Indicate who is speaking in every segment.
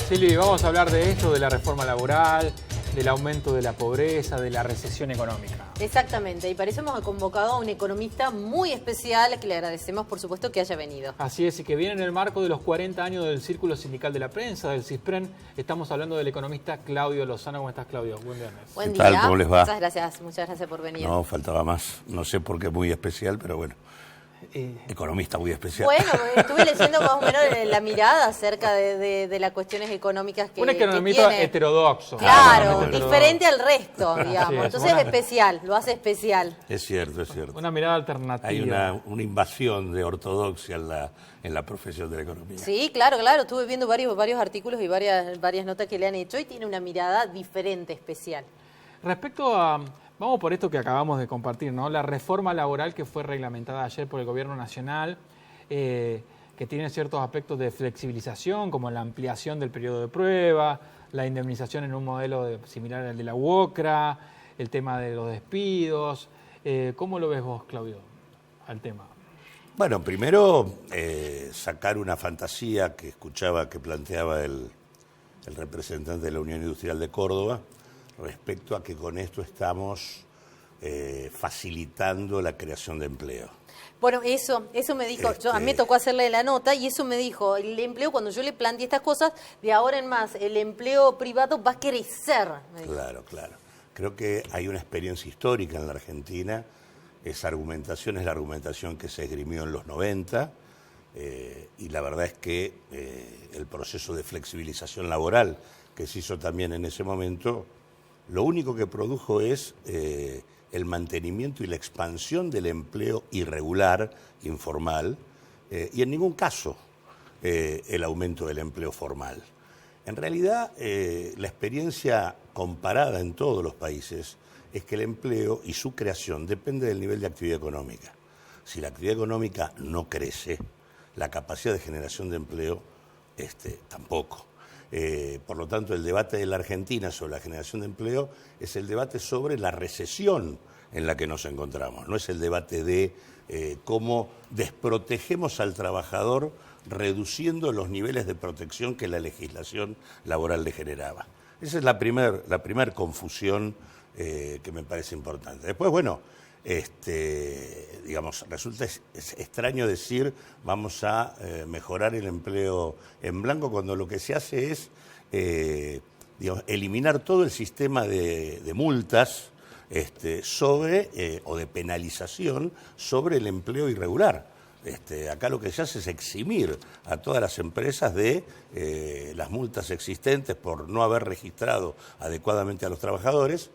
Speaker 1: Silvi, vamos a hablar de esto, de la reforma laboral, del aumento de la pobreza, de la recesión económica.
Speaker 2: Exactamente, y para eso hemos convocado a un economista muy especial, que le agradecemos por supuesto que haya venido.
Speaker 1: Así es, y que viene en el marco de los 40 años del Círculo Sindical de la Prensa, del CISPREN. Estamos hablando del economista Claudio Lozano. ¿Cómo estás, Claudio? Buen viernes.
Speaker 2: Buen
Speaker 3: ¿Qué tal?
Speaker 2: día.
Speaker 3: ¿Cómo les va?
Speaker 2: Muchas gracias por venir.
Speaker 3: No, faltaba más. No sé por qué muy especial, pero bueno. Economista muy especial.
Speaker 2: Bueno, estuve leyendo más o menos la mirada acerca de las cuestiones económicas que
Speaker 1: un economista
Speaker 2: tiene.
Speaker 1: heterodoxo.
Speaker 2: Claro,
Speaker 1: Heterodoxo.
Speaker 2: diferente al resto, digamos.
Speaker 1: es,
Speaker 2: Entonces
Speaker 1: una-
Speaker 2: es especial, lo hace especial.
Speaker 3: Es cierto, es cierto.
Speaker 1: Una mirada alternativa.
Speaker 3: Hay una invasión de ortodoxia en la profesión de la economía.
Speaker 2: Sí, claro, estuve viendo varios artículos y varias notas que le han hecho y tiene una mirada diferente, especial.
Speaker 1: Respecto a, vamos por esto que acabamos de compartir, ¿no? La reforma laboral que fue reglamentada ayer por el Gobierno Nacional, que tiene ciertos aspectos de flexibilización, como la ampliación del periodo de prueba, la indemnización en un modelo similar al de la UOCRA, el tema de los despidos. ¿Cómo lo ves vos, Claudio, al tema?
Speaker 3: Bueno, primero sacar una fantasía que escuchaba que planteaba el representante de la Unión Industrial de Córdoba respecto a que con esto estamos facilitando la creación de empleo.
Speaker 2: Bueno, eso me dijo, a mí me tocó hacerle la nota y eso me dijo, el empleo, cuando yo le planteé estas cosas, de ahora en más, el empleo privado va a crecer. Me dijo.
Speaker 3: Claro, claro. Creo que hay una experiencia histórica en la Argentina. Esa argumentación es la argumentación que se esgrimió en los 90 y la verdad es que el proceso de flexibilización laboral que se hizo también en ese momento, lo único que produjo es el mantenimiento y la expansión del empleo irregular, informal, y en ningún caso el aumento del empleo formal. En realidad, la experiencia comparada en todos los países es que el empleo y su creación depende del nivel de actividad económica. Si la actividad económica no crece, la capacidad de generación de empleo tampoco. Por lo tanto, el debate de la Argentina sobre la generación de empleo es el debate sobre la recesión en la que nos encontramos. No es el debate de cómo desprotegemos al trabajador reduciendo los niveles de protección que la legislación laboral le generaba. Esa es la primer confusión que me parece importante. Después, bueno, digamos, resulta extraño decir vamos a mejorar el empleo en blanco cuando lo que se hace es digamos, eliminar todo el sistema de multas o de penalización sobre el empleo irregular. Acá lo que se hace es eximir a todas las empresas de las multas existentes por no haber registrado adecuadamente a los trabajadores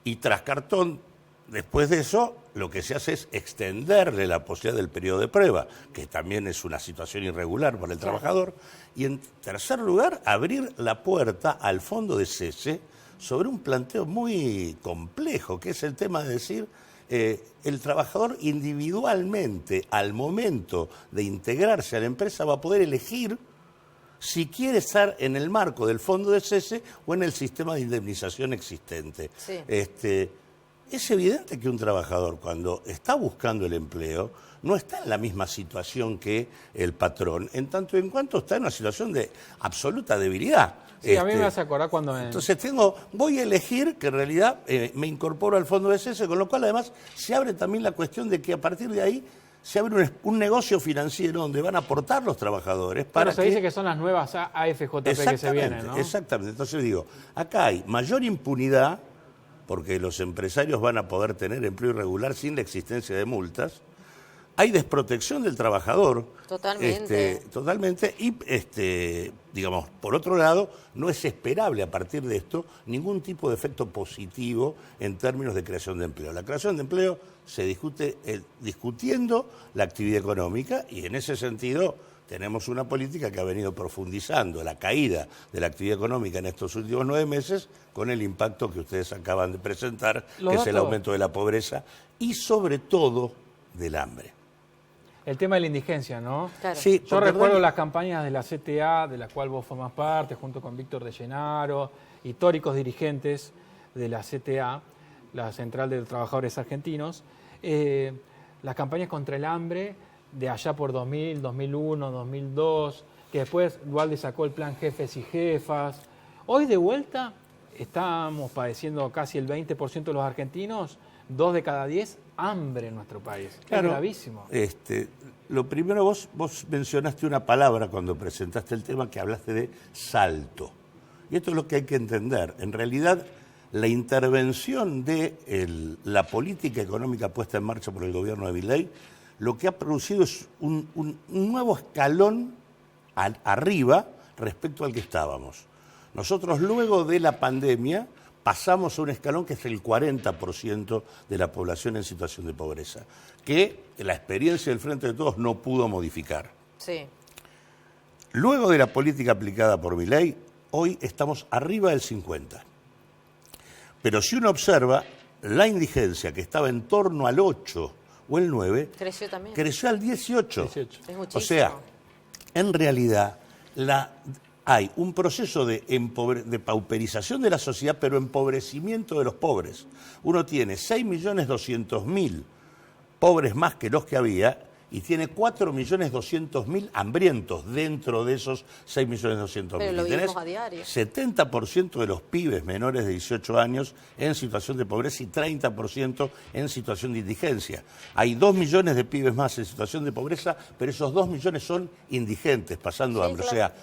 Speaker 3: y tras cartón. Después de eso, lo que se hace es extenderle la posibilidad del periodo de prueba, que también es una situación irregular para el trabajador. Y en tercer lugar, abrir la puerta al fondo de cese sobre un planteo muy complejo, que es el tema de decir, el trabajador individualmente, al momento de integrarse a la empresa, va a poder elegir si quiere estar en el marco del fondo de cese o en el sistema de indemnización existente.
Speaker 2: Sí.
Speaker 3: Es evidente que un trabajador cuando está buscando el empleo no está en la misma situación que el patrón, en tanto y en cuanto está en una situación de absoluta debilidad.
Speaker 1: Sí, a mí me hace acordar cuando...
Speaker 3: Entonces voy a elegir que en realidad me incorporo al fondo de cese, con lo cual además se abre también la cuestión de que a partir de ahí se abre un negocio financiero donde van a aportar los trabajadores para
Speaker 1: Pero se dice que son las nuevas AFJP que se vienen, ¿no?
Speaker 3: Exactamente. Entonces digo, acá hay mayor impunidad porque los empresarios van a poder tener empleo irregular sin la existencia de multas. Hay desprotección del trabajador.
Speaker 2: Totalmente.
Speaker 3: Totalmente. Y, digamos, por otro lado, no es esperable a partir de esto ningún tipo de efecto positivo en términos de creación de empleo. La creación de empleo se discute discutiendo la actividad económica y en ese sentido tenemos una política que ha venido profundizando la caída de la actividad económica en estos últimos 9 meses con el impacto que ustedes acaban de presentar, que es el aumento de la pobreza y sobre todo del hambre.
Speaker 1: El tema de la indigencia, ¿no?
Speaker 2: Claro.
Speaker 3: Sí,
Speaker 1: Yo recuerdo las campañas de la CTA, de la cual vos formás parte, junto con Víctor de Llenaro, históricos dirigentes de la CTA, la Central de Trabajadores Argentinos, las campañas contra el hambre, de allá por 2000, 2001, 2002, que después Dualde sacó el plan Jefes y Jefas. Hoy de vuelta estamos padeciendo casi el 20% de los argentinos, 2 de cada 10, hambre en nuestro país.
Speaker 3: Claro,
Speaker 1: es gravísimo.
Speaker 3: Lo primero, vos mencionaste una palabra cuando presentaste el tema que hablaste de salto. Y esto es lo que hay que entender. En realidad, la intervención de la política económica puesta en marcha por el gobierno de Milei, lo que ha producido es un nuevo escalón arriba respecto al que estábamos. Nosotros luego de la pandemia pasamos a un escalón que es el 40% de la población en situación de pobreza, que la experiencia del Frente de Todos no pudo modificar.
Speaker 2: Sí.
Speaker 3: Luego de la política aplicada por Milei, hoy estamos arriba del 50%. Pero si uno observa, la indigencia que estaba en torno al 8 o el 9,
Speaker 2: creció también.
Speaker 3: Creció al 18.
Speaker 2: Es muchísimo.
Speaker 3: O sea, en realidad hay un proceso de pauperización de la sociedad, pero empobrecimiento de los pobres. Uno tiene 6.200.000 pobres más que los que había y tiene 4.200.000 hambrientos dentro de esos 6.200.000.
Speaker 2: Pero lo vivimos a diario.
Speaker 3: 70% de los pibes menores de 18 años en situación de pobreza y 30% en situación de indigencia. Hay 2 millones de pibes más en situación de pobreza, pero esos 2 millones son indigentes, pasando hambre.
Speaker 2: Claro.
Speaker 3: O sea,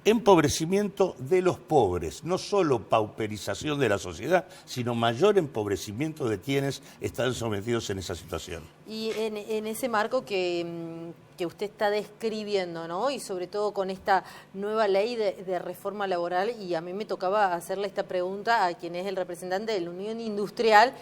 Speaker 3: empobrecimiento de los pobres, no solo pauperización de la sociedad, sino mayor empobrecimiento de quienes están sometidos en esa situación.
Speaker 2: Y en ese marco que usted está describiendo, ¿no? Y sobre todo con esta nueva ley de reforma laboral, y a mí me tocaba hacerle esta pregunta a quien es el representante de la Unión Industrial,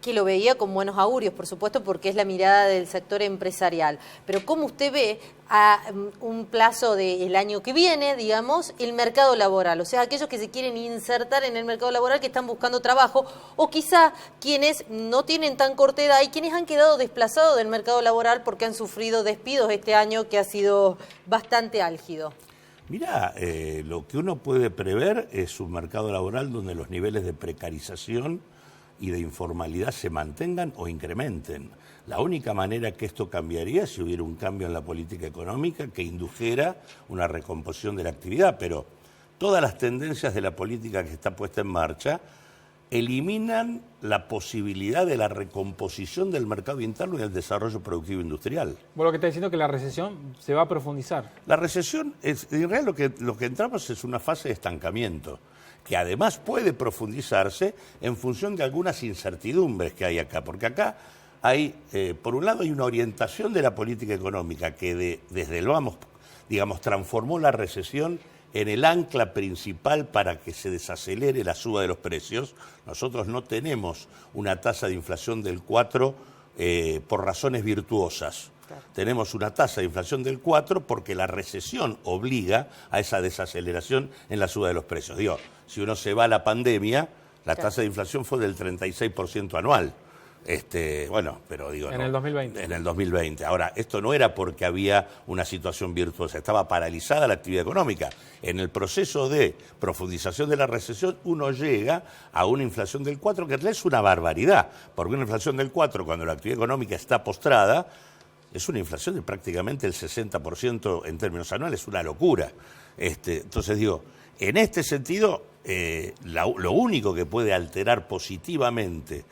Speaker 2: que lo veía con buenos augurios, por supuesto, porque es la mirada del sector empresarial. Pero ¿cómo usted ve a un plazo del año que viene, digamos, el mercado laboral? O sea, aquellos que se quieren insertar en el mercado laboral, que están buscando trabajo, o quizá quienes no tienen tan corta edad y quienes han quedado desplazados del mercado laboral porque han sufrido despidos este año que ha sido bastante álgido.
Speaker 3: Mirá, lo que uno puede prever es un mercado laboral donde los niveles de precarización y de informalidad se mantengan o incrementen. La única manera que esto cambiaría es si hubiera un cambio en la política económica que indujera una recomposición de la actividad, pero todas las tendencias de la política que está puesta en marcha eliminan la posibilidad de la recomposición del mercado interno y del desarrollo productivo industrial.
Speaker 1: Bueno, lo que está diciendo es que la recesión se va a profundizar.
Speaker 3: La recesión, en realidad lo que entramos es una fase de estancamiento, que además puede profundizarse en función de algunas incertidumbres que hay acá, porque acá hay, por un lado, hay una orientación de la política económica que desde el vamos, digamos, transformó la recesión en el ancla principal para que se desacelere la suba de los precios. Nosotros no tenemos una tasa de inflación del 4 por razones virtuosas. Claro. Tenemos una tasa de inflación del 4 porque la recesión obliga a esa desaceleración en la suba de los precios. Digo, si uno se va a la pandemia, la tasa de inflación fue del 36% anual. Bueno, pero digo...
Speaker 1: En el 2020.
Speaker 3: En el 2020. Ahora, esto no era porque había una situación virtuosa, estaba paralizada la actividad económica. En el proceso de profundización de la recesión, uno llega a una inflación del 4, que en realidad es una barbaridad, porque una inflación del 4, cuando la actividad económica está postrada, es una inflación de prácticamente el 60% en términos anuales, es una locura. Entonces digo, en este sentido, lo único que puede alterar positivamente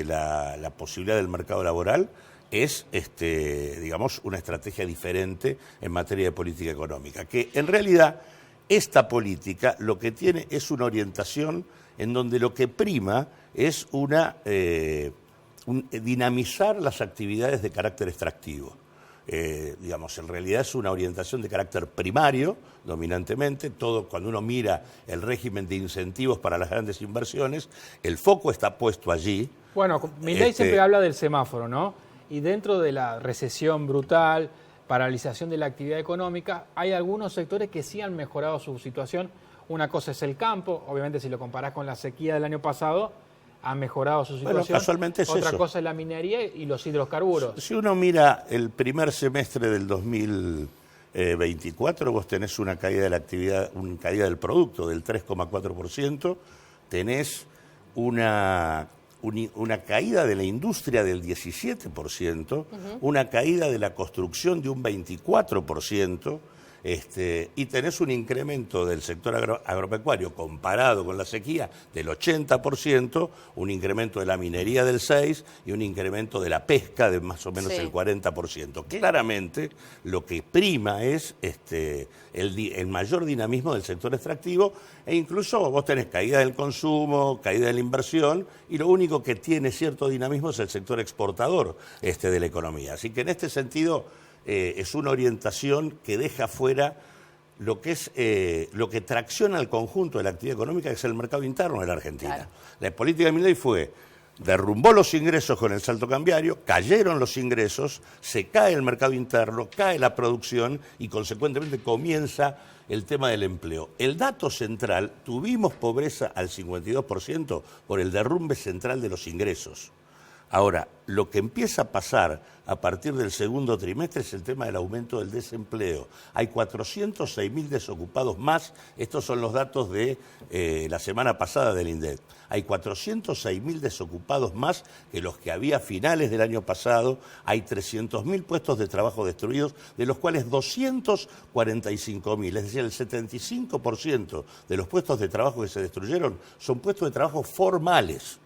Speaker 3: la posibilidad del mercado laboral es, digamos, una estrategia diferente en materia de política económica, que en realidad esta política lo que tiene es una orientación en donde lo que prima es dinamizar las actividades de carácter extractivo. Digamos, en realidad es una orientación de carácter primario, dominantemente. Todo, cuando uno mira el régimen de incentivos para las grandes inversiones, el foco está puesto allí.
Speaker 1: Bueno, Milei siempre habla del semáforo, ¿no? Y dentro de la recesión brutal, paralización de la actividad económica, hay algunos sectores que sí han mejorado su situación. Una cosa es el campo, obviamente si lo comparás con la sequía del año pasado, ha mejorado su situación.
Speaker 3: Bueno, casualmente es
Speaker 1: Otra
Speaker 3: eso.
Speaker 1: cosa es la minería y los hidrocarburos.
Speaker 3: Si uno mira el primer semestre del 2024, vos tenés una caída de la actividad, una caída del producto del 3,4%, tenés una una caída de la industria del 17%, una caída de la construcción de un 24%, y tenés un incremento del sector agropecuario comparado con la sequía del 80%, un incremento de la minería del 6% y un incremento de la pesca de más o menos el 40%. Claramente lo que prima es el mayor dinamismo del sector extractivo, e incluso vos tenés caída del consumo, caída de la inversión, y lo único que tiene cierto dinamismo es el sector exportador de la economía. Así que en este sentido es una orientación que deja fuera lo que es lo que tracciona el conjunto de la actividad económica, que es el mercado interno de la Argentina. Claro. La política de Milei derrumbó los ingresos con el salto cambiario, cayeron los ingresos, se cae el mercado interno, cae la producción y consecuentemente comienza el tema del empleo. El dato central, tuvimos pobreza al 52% por el derrumbe central de los ingresos. Ahora, lo que empieza a pasar a partir del segundo trimestre es el tema del aumento del desempleo. Hay 406.000 desocupados más, estos son los datos de la semana pasada del INDEC. Hay 406.000 desocupados más que los que había a finales del año pasado, hay 300.000 puestos de trabajo destruidos, de los cuales 245.000, es decir, el 75% de los puestos de trabajo que se destruyeron son puestos de trabajo formales.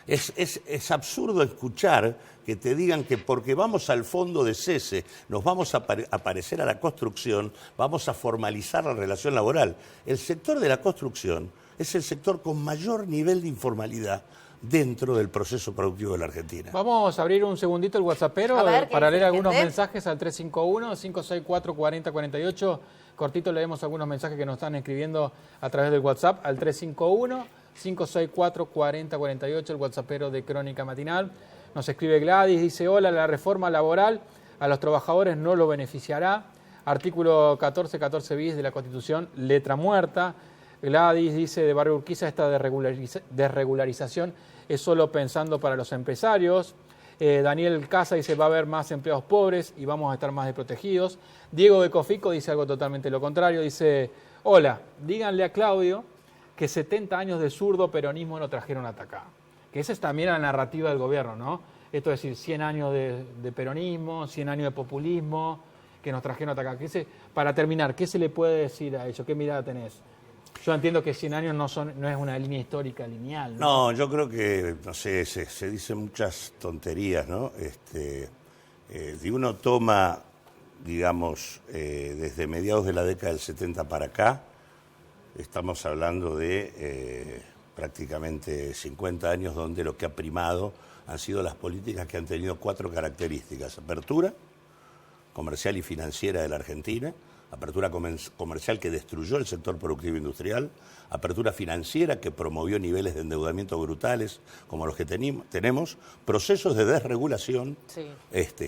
Speaker 3: Es absurdo escuchar que te digan que porque vamos al fondo de cese, nos vamos a parecer a la construcción, vamos a formalizar la relación laboral. El sector de la construcción es el sector con mayor nivel de informalidad dentro del proceso productivo de la Argentina.
Speaker 1: Vamos a abrir un segundito el WhatsAppero para leer algunos mensajes al 351-564-4048. Cortito leemos algunos mensajes que nos están escribiendo a través del WhatsApp al 351-564-4048, el WhatsAppero de Crónica Matinal. Nos escribe Gladys, dice: hola, la reforma laboral a los trabajadores no lo beneficiará. Artículo 14 bis de la Constitución, letra muerta. Gladys dice de Barrio Urquiza: esta desregularización es solo pensando para los empresarios. Daniel Casa dice: va a haber más empleados pobres y vamos a estar más desprotegidos. Diego de Cofico dice algo totalmente lo contrario. Dice: hola, díganle a Claudio que 70 años de zurdo peronismo no trajeron hasta acá. Que esa es también la narrativa del gobierno, ¿no? Esto es decir, 100 años de peronismo, 100 años de populismo que nos trajeron hasta acá. Para terminar, ¿qué se le puede decir a ello? ¿Qué mirada tenés? Yo entiendo que 100 años no es una línea histórica lineal, ¿no?
Speaker 3: No, yo creo que, no sé, se dicen muchas tonterías, ¿no? Si uno toma, digamos, desde mediados de la década del 70 para acá, estamos hablando de prácticamente 50 años donde lo que ha primado han sido las políticas que han tenido 4 características: apertura comercial y financiera de la Argentina, apertura comercial que destruyó el sector productivo industrial, apertura financiera que promovió niveles de endeudamiento brutales como los que tenemos, procesos de desregulación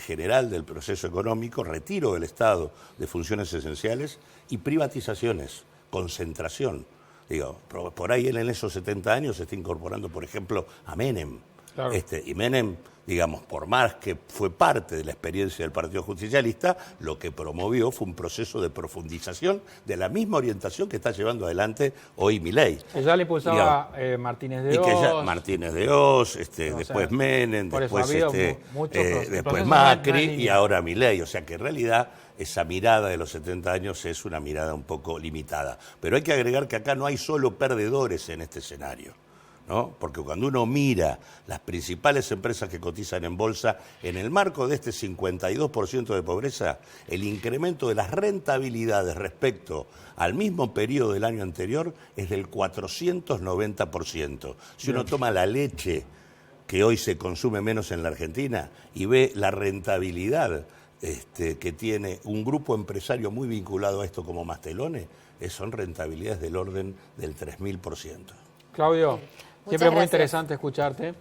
Speaker 3: general del proceso económico, retiro del Estado de funciones esenciales y privatizaciones, concentración. Digo, por ahí él en esos 70 años se está incorporando, por ejemplo, a Menem. Claro. Y Menem, digamos, por más que fue parte de la experiencia del Partido Justicialista, lo que promovió fue un proceso de profundización de la misma orientación que está llevando adelante hoy Milei.
Speaker 1: Que ya le impulsaba Martínez de Oz.
Speaker 3: Y que ya Martínez de Oz, después Menem, después Macri y ahora Milei. O sea que en realidad esa mirada de los 70 años es una mirada un poco limitada. Pero hay que agregar que acá no hay solo perdedores en este escenario, ¿no? Porque cuando uno mira las principales empresas que cotizan en bolsa, en el marco de este 52% de pobreza, el incremento de las rentabilidades respecto al mismo periodo del año anterior es del 490%. Si uno toma la leche, que hoy se consume menos en la Argentina, y ve la rentabilidad que tiene un grupo empresario muy vinculado a esto como Mastelone, son rentabilidades del orden del 3000%.
Speaker 1: Claudio, siempre muy interesante escucharte.